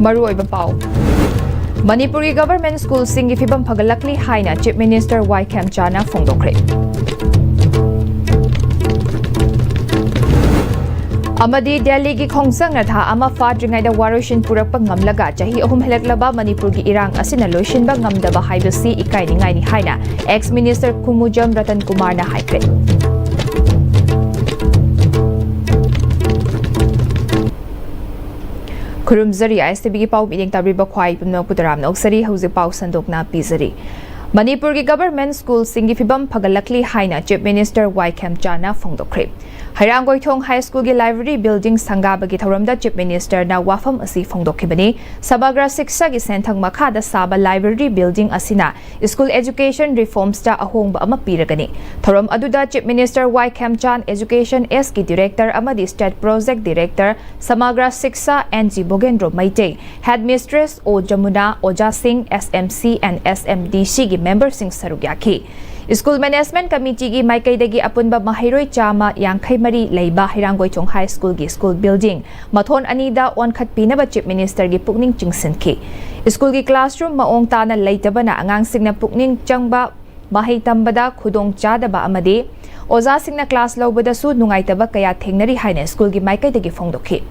Maruoiba Pau. Manipuri government school singi fibam pagalakli haina Chief Minister Y. Chana Fongdokre. Amadi Delhi gi khongsang na tha ama fadringai da warushin purakpa ngamlaga chahi ahum heleklaba Manipur gi irang asina loishinba ngamdaba haibasi ikai ningai ni haina ex minister Kumujam Ratan Kumar na haikre. Kurumzari Am-Istv gi pau meeting tabriba khwai pumno putaram na oksari hauzik pau sandokna pizari. Manipur gi government school singi fibam pagalakli haina Chief Minister Y. Chana Fongdokre. Hairangoi Thong High School gi library building sangaba gi thoramda Chief Minister na wafam asi Fongdokhibani Sabagra Shiksha gi senthang makha da saba library building asina school education reforms ta ahongba ama piragani thoram aduda Chief Minister Y. Chana Education S gi director amadi state project director Samagra Shiksha NG Bogendro Maite headmistress O Jamuna Oja Singh SMC and SMDC gi member sing sarugyaki School Management Committee gi Maikaidagi apunba mahiroi chama yangkai mari leiba Hairangoi Thong High School gi school building mathon anida onkhat pinaba Chief Minister gi pukning chingsinki School gi classroom maong tana leitabana angang singna pukning changba mahai tambada khudong chadaba amadi Oza singna class lobada su nungaitaba kaya thengnari haina school gi Maikaidagi Fongdokhi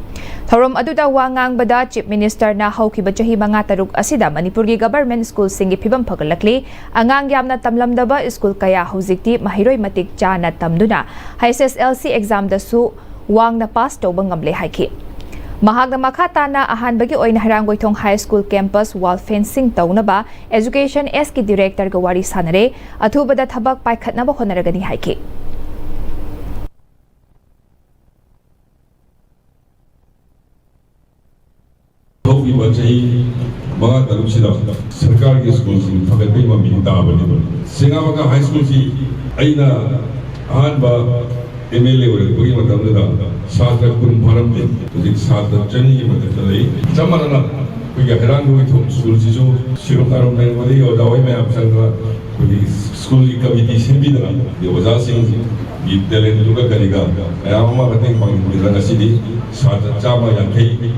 Thorom aduda wangang bada Chief Minister na haukiba chahi manga taruk asida Manipur gi government school singi phibam phagalakli angang yamna tamlamdaba school kaya huzikti mahiroi matik chana tamduna HSLC exam da su wangna pass toba ngamle haiki Mahagna makata na ahanbagi oina Hairangoi Thong High School campus wall fencing taunaba Education S ki director ga wari sanare athubada thabak paikhatnaba honaragani haiki Mga taluk sila sarkar ki school si fakulty ma minta bani Singawa ka high school si aina ahan ba MLA ore bagi matam da satra kun bharam de dik satra chani ki matam da lai chamana na koi ga Hairangoi Thong school si jo sirokaram nai wadi o dawai mai apsang ga koi school ki committee se bi da ye Oja Singh vidyalaya duga kariga ayama mateng pang bidang asidi satra chama yankai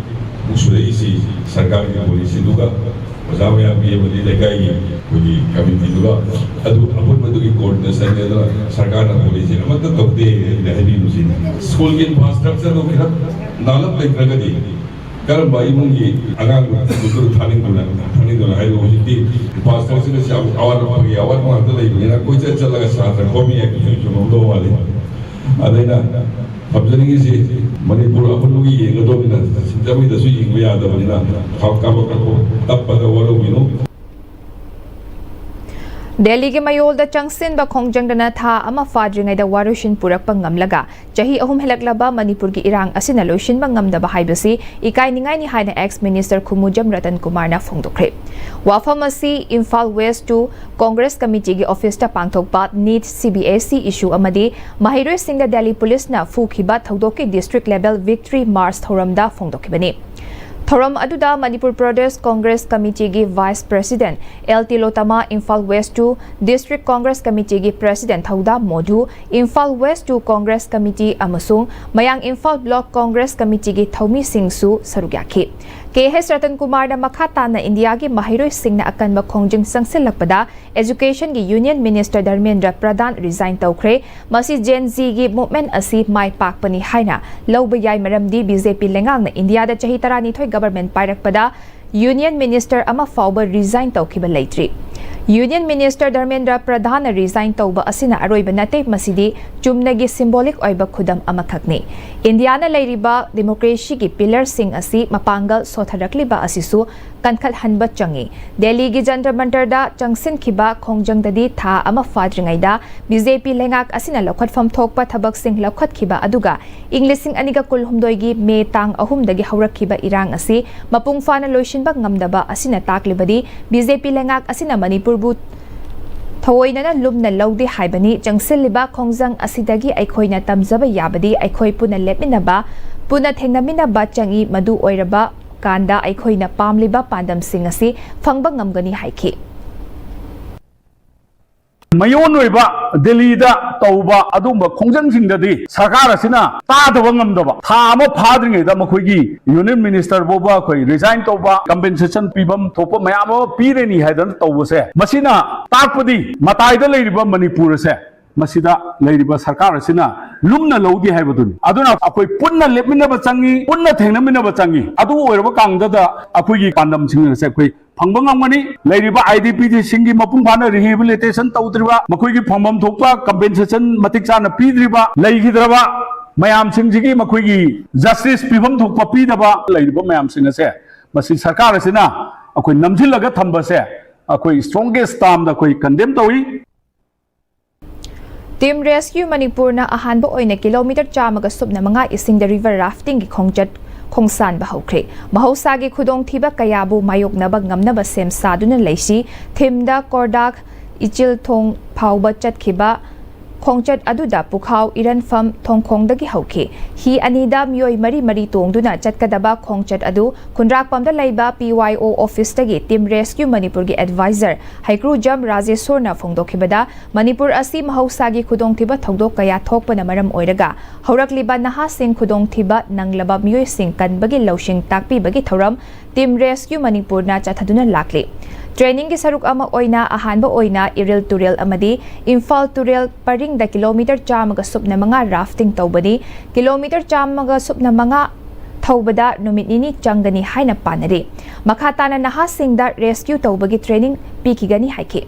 Musuh isi sarkar ki polisi duga Oja yang biye bodi lekai koi committee duga adu apun badu ki coordination ne da sarkar na polisi na matlab tokde lehi nusin school ki infrastructure ko kira nalap le pragati karam bai mungi agang gudur thaning dona hai ho jiti infrastructure se awar pagi awar ma da le na koi cha chalaga satra komi ek ju do wale adaina Abjani si Manipur apun lugi yang itu bina, sejauh itu sih yang biasa bina, kalau tappada walau bino. Delhi gi mayol da changsin ba khongjang dana tha ama fadringai da warushin purak pa ngamlaga chahi ahum helaklaba Manipur gi irang asina loishin ba ngamdaba haibasi ikai ningai ni haina ex minister Kumujam Ratan Kumar na Fongdokre wafamasi Imphal West to Congress Committee gi office ta pangthokpa NEET CBSE issue amadi mahiroi singda Delhi police na fukhiba thaudoki district level victory march thoramda Fongdokibani Thoram aduda Manipur Pradesh Congress Committee gi Vice President LT Lotama Imphal West to District Congress Committee gi President Thauda Modhu Imphal West to Congress Committee amasung Mayang Imphal Block Congress Committee gi Thaumi Singh su sarugyaki KS Ratan Kumar na makata na India gi mahiroi sing na akan makhongjing sangsilakpada Education gi Union Minister Dharmendra Pradhan resign tawkre masi Gen Z gi movement asi mai pakpani haina lawbayai maramdi BJP lengang na India da chahi tarani thoi government pairakpada Union Minister ama fauba resign tawkiba leitri Union Minister Dharmendra Pradhan resign tawba asina aroiba nate masidi chumnagi symbolic oiba khudam amakhakni Indiana leiriba democracy gi pillar sing asi mapangal sotharakliba asisu kankhat hanba changi Delhi gi Jantar Mantar da changsin khiba khongjang dadi tha ama fadringai da BJP lengak asina lokhat fam thokpa thabak sing lokhat khiba aduga English sing aniga kulhumdoi gi me tang ahum dagi haurak khiba irang asi mapung fana loishin bak ngamdaba asina taklibadi BJP lengak asina Manipur bu Thawoina lumna lawdi haibani changsilliba khongjang asidagi aikhoina tamjaba yabadi aikhoi puna lepminaba puna thengnaminaba changi madu oiraba kanda aikhoina pamliba pandam sing asi phangba ngamgani haiki mayon oiba Delhi da tauba adumba khongjangsinggadi sarkar asina tadaba ngamdaba tha ama phadringai da makhoi union minister boba khoi resign toba compensation pibam thopa mayam pireni haidan tawbase masina takpadi matai da leiriba manipur se masida leiriba sarkar asina lumna lodi haibadun aduna akoi punna lepminaba changi punna thengnaminaba changi adu oiraba kangda da akoi pandam sing se akoi फंगनी IDP सिंगी मपुंग फाना rehabilitation तौद्रिबा मखोइगी फंगम थोपा compensation मतिक चाना पीद्रिबा लैगिद्रबा मयाम सिंगजिगी मखोइगी justice पीबम थोपा पीदबा लैरिबा मयाम सिंग से मसि सरकार असिना अखोइ नमजिलगा थंबसे अखोइ strongest term दा अखोइ condemn तौई team rescue Manipur ना अहानबो ओइने किलोमीटर 4.5 इसिंग द रिवर राफ्टिंग की खोंगचट खोंसान बहौख्रे महौसागी खुदोंथीबा कयाबु मायोकनबा ngamnaba sem saduna leisi thimda kordak ichil thong phauba chatkiba खोंगचट अदुदा पुखाव इरनफम थोंखोंदगी हौखे ही अनिदा मियोय मरी मरी तोंगदुना चटकदबा खोंगचट अदु खुनराकपमदा लैबा PYO ऑफिसतगी टीम रेस्क्यू मणिपुर की एडवाइजर हाइक्रूजम राजेश्वरना फोंदोखिबदा मणिपुर असि महौसागी खुदोंथिबा थौदोक कया थोकपना मरम ओइरगा हौरकलिबा नहासिंग खुदोंथिबा नंगलबा मियोय सिंग कनबगी लौशिंग ताकपीबगी थौरम टीम रेस्क्यू मणिपुरना चथदुना लाकले ट्रेनिंग की सरुक अमा ओइना अहानबा ओइना इरिल तुरेल अमदी इम्फाल तुरेल परिंग द किलोमीटर 4.5 राफ्टिंग तौबनी किलोमीटर 4.5 थौबदा नुमित निनी चंगनी हाइना पानरे मखाताना नहासिंग द रेस्क्यू तौबगी ट्रेनिंग पीकिगनी हाइके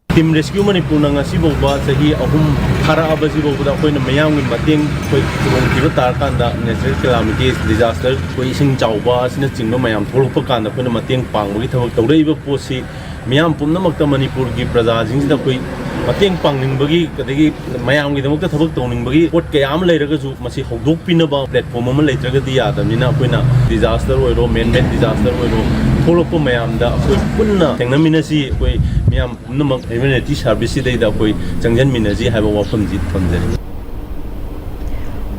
टीम रेस्क्यू मणिपुर नंगासीबोबा चाही अहुम थाराबजीबोबदा अखोइना मयामगी मतेंग कोइ खुदोंथिबा तारकांदा नेचुरल कैलामिटीज डिजास्टर कोइ इसिंग चावबा सिना चिंगबा मयाम थोलकपा कांदा अखोइना मतेंग पांगबगी थबक तौरइबा पोसी मयाम पुम्नमक्ता मणिपुरगी प्रजासिंगसिदा कोइ मतेंग पांगनिंगबगी कदगी मयामगीदमक्ता थबक तौनिंगबगी पोट कयाम लैरगसु मसि हौदोकपिनबा प्लेटफॉर्म अमा लैत्रगदी यादमनिना अखोइना डिजास्टर ओइरो मेन मेड डिजास्टर ओइरो थोलकपा मयामदा अखोइ पुन्ना थेंगनमिनसि अखोइ मयाम पुम्नमक ह्यूमैनिटी सर्विस सिदैदा अखोइ चंगजनमिनसि हाइबा वाफमजि थमजरि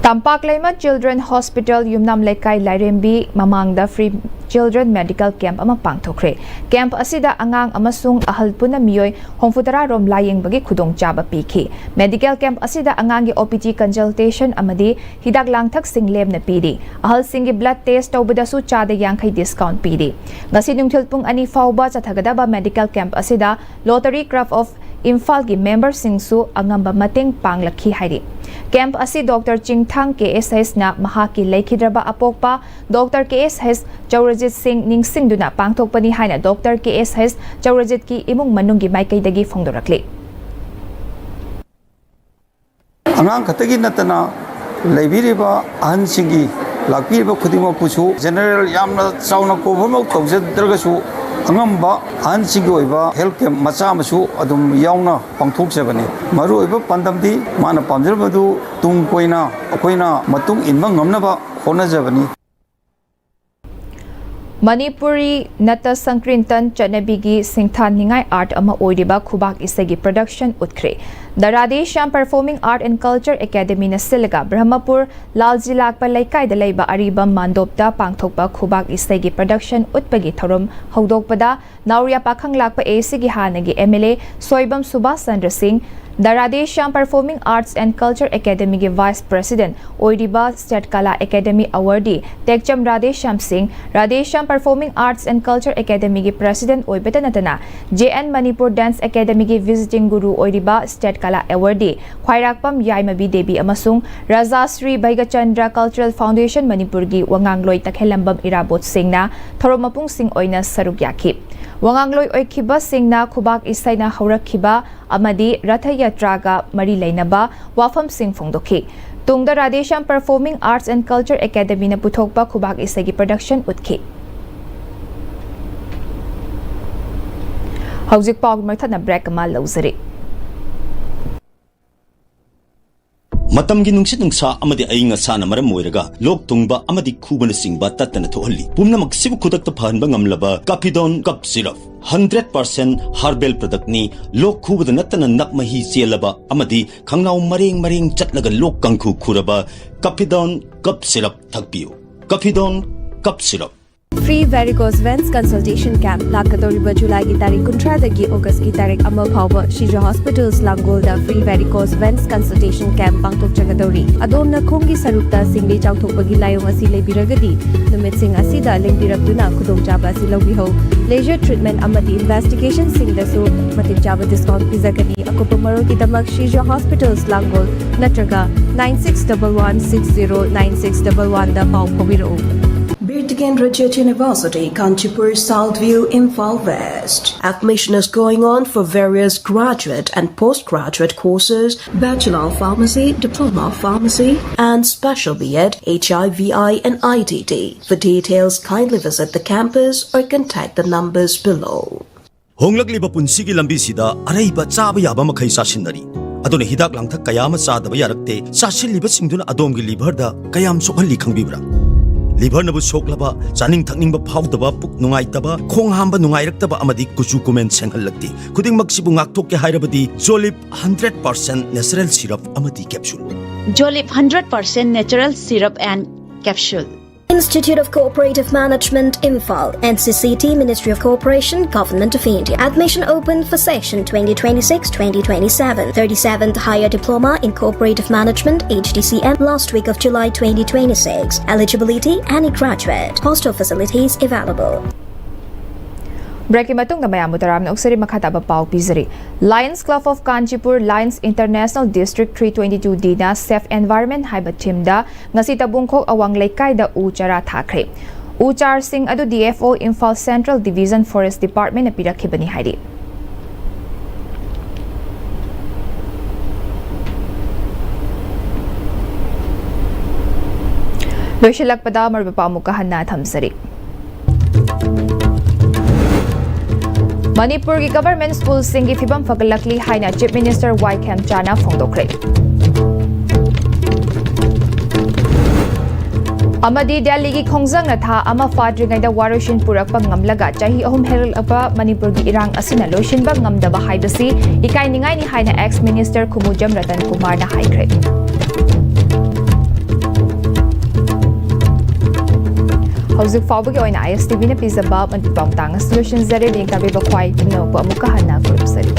तंपाक लेमा चिल्ड्रन हॉस्पिटल युमनाम लेकाई लाइरेंबी ममांगदा फ्री चिल्ड्रन मेडिकल कैंप अमा पांगथोखरे कैंप असिदा अंगांग अमसुंग अहल पुना मियोय होंफुतरा रोम लायेंगबगी खुदोंग चाबा पीखी मेडिकल कैंप असिदा अंगांगी OPT कंसल्टेशन अमदी हिदाक लांगथक सिंग लेमना पीरी अहल सिंगी ब्लड टेस्ट तौबदसु चादा यांखै डिस्काउंट पीरी गसी नुंगथिल पुंग अनि फाउबा चथगदबा मेडिकल कैंप असिदा लोटरी क्राफ्ट ऑफ इम्फाल की मेंबर सिंगसु अंगंबा मतेंग पांगलखी हाइरी कैंप असी डॉक्टर चिंगथांग KSH ना महाकी लेखिद्रबा अपोकपा डॉक्टर KSH चौरजित सिंह निंगसिंगदुना पांगथोकपनी हाइना डॉक्टर KSH चौरजित की इमुंग मनुंगी माइकैदगी फोंदोरकले अंगांग खतगी नतना लेबिरिबा अहनसिंगी लाकपिरिबा खुदिमपुसु जनरल यामना चाउना कोभम तौजद्रगसु अंगम्बा अहनसिंगी ओइबा हेल्थ कैंप मचा मसु अदुम यावना पांगथोकजबनी मरु ओइबा पंदमदी माना पामजरबदु तुंग कोइना अखोइना मतुंग इनबा ngamnaba होनजबनी मणिपुरी नट संक्रिंतन चनबीगी सिंथानिंगाई आर्ट अमा ओइरिबा खुबाक इसेगी प्रोडक्शन उत्खरे the Radheshyam performing art and culture academy न सिलगा ब्रह्मपुर लालजी लाकपा लेकाई द लेबा अरिबा मांडोपदा पांगथोकपा खुबाक इसेगी प्रोडक्शन उत्पगी थरम हौदोकपदा नाउरिया पाखंग लाकपा एसीगी हानगी MLA Soibam Subhash Chandra Singh the Radheshyam performing arts and culture academy के वाइस प्रेसिडेंट ओइरिबा state Kala academy awardee Tekcham Radheshyam Singh Radheshyam performing arts and culture academy के प्रेसिडेंट ओइबेता नतना JN मणिपुर डांस एकेडमी के विजिटिंग गुरु ओइरिबा स्टेट कला अवार्डी ख्वाइराकपम याइमबी देवी अमसुंग राजाश्री बैगचंद्र कल्चरल फाउंडेशन मणिपुर की वंगांगलोई तखेलंबम इराबोत सिंहना थरोमपुंग सिंह ओइना सरुक याखि वंगांगलोई ओइखिबा सिंहना खुबाक इसैना हौरखिबा अमदी रथ यात्रागा मरी लेनबा वाफम सिंह फोंदोखि तुंगदा Radheshyam performing arts and culture academy ने पुथोकपा खुबाक इसेगी प्रोडक्शन उत्खि हौजिक पाग मथना ब्रेक मा लौजरे ꯃꯇꯝꯒꯤ ꯅꯨꯡꯁꯤꯠ ꯅꯨꯡꯁꯥ ꯑꯃꯗꯤ ꯑꯏꯪ ꯑꯁꯥꯅ ꯃꯔꯝ ꯑꯣꯏꯔꯒ ꯂꯣꯛ ꯊꯨꯡꯕ ꯑꯃꯗꯤ ꯈꯨꯕꯅꯆꯤꯡꯕ ꯇꯠꯇꯅ ꯊꯣꯛꯍꯜꯂꯤ ꯄꯨꯝꯅꯃꯛ ꯁꯤꯕꯨ ꯈꯨꯗꯛꯇ ꯐꯍꯟꯕ ꯉꯝꯂꯕ ꯀꯥꯐꯤꯗꯣꯟ ꯀꯞ ꯁꯤꯔꯞ 100% ꯍꯥꯔꯕꯦꯜ ꯄ꯭ꯔꯗꯛꯅꯤ ꯂꯣꯛ ꯈꯨꯕꯗ ꯅꯠꯇꯅ ꯅꯛ ꯃꯍꯤ ꯆꯦꯜꯂꯕ ꯑꯃꯗꯤ ꯈꯪꯅꯥꯎ ꯃꯔꯦꯡ ꯃꯔꯦꯡ ꯆꯠꯂꯒ ꯂꯣꯛ ꯀꯪꯈꯨ ꯈꯨꯔꯕ ꯀꯥꯐꯤꯗꯣꯟ ꯀꯞ syrup ꯊꯛꯄꯤꯌꯨ ꯀꯥꯐꯤꯗꯣꯟ cup syrup Free varicose veins consultation camp lakadoriba July ki tarik 19 dagi August ki tarik 1 phawba Shija Hospitals Langolda free varicose veins consultation camp pangthok jagadori adomna khongi sarukta singli chawthokpagi layong asi lebiragadi numit sing asida lengbirakduna khudongchaba asi lawbiho laser treatment amadi investigation singdasu matik jaba discount pizagani akopa marogi damak Shija Hospitals Langol natraga 9611609611 da paw phobiro Birtigan Rajat University, Kanchipur, Southview, Imphal West. Admission is going on for various graduate and postgraduate courses, Bachelor of Pharmacy, Diploma of Pharmacy, and Special B.Ed, HIVI and ITT. For details, kindly visit the campus or contact the numbers below. Honglakliba punsigi lambi sida araiba chaba yaba makhai sasinari aduna hidak langthak kayama chadaba yarakte sasilliba singduna adomgi liver da kayam sokhalli khangbibra liver nabu soklaba chaning thakningba phawdaba puk nungaitaba khong hamba nungairakdaba amadi kuchu kumen senghallakti khuding maksibu ngakthokke hairabadi Jolip 100% natural syrup amadi capsule Jolip 100% natural syrup and capsule Institute of Cooperative Management, Imphal, NCCT, Ministry of Cooperation, Government of India. Admission open for session 2026-2027. 37th Higher Diploma in Cooperative Management, HDCM, last week of July 2026. Eligibility, any graduate. Hostel facilities available. Breaking matung na maya mutaram na uksari makataba pau pizari. Lions Club of Kanchipur Lions International District 322D na Safe Environment haiba timda ngasi tabungkok awang laikay da uchara thakre. Uchar sing adu DFO Imphal Central Division Forest Department na pirakibani haidi. Loisilakpada marbapaw mukahan na thamsari. Manipur ki government school singi fibam fagalakli haina Chief Minister Y.K. Chana phongdokre. Amadi Delhi ki khongjang na tha ama fadringai da warushin purakpa ngamlaga chahi ahum helapa Manipur ki irang asina loishinba ngamdaba haibasi ikai ningai ni haina ex minister Kumujam Ratan Kumar na haikre. Hauzik fawbagi oina Am-Istv na pizaba man pipang tangas solution zare ni kabe bakwai tino po amukahan na group sari.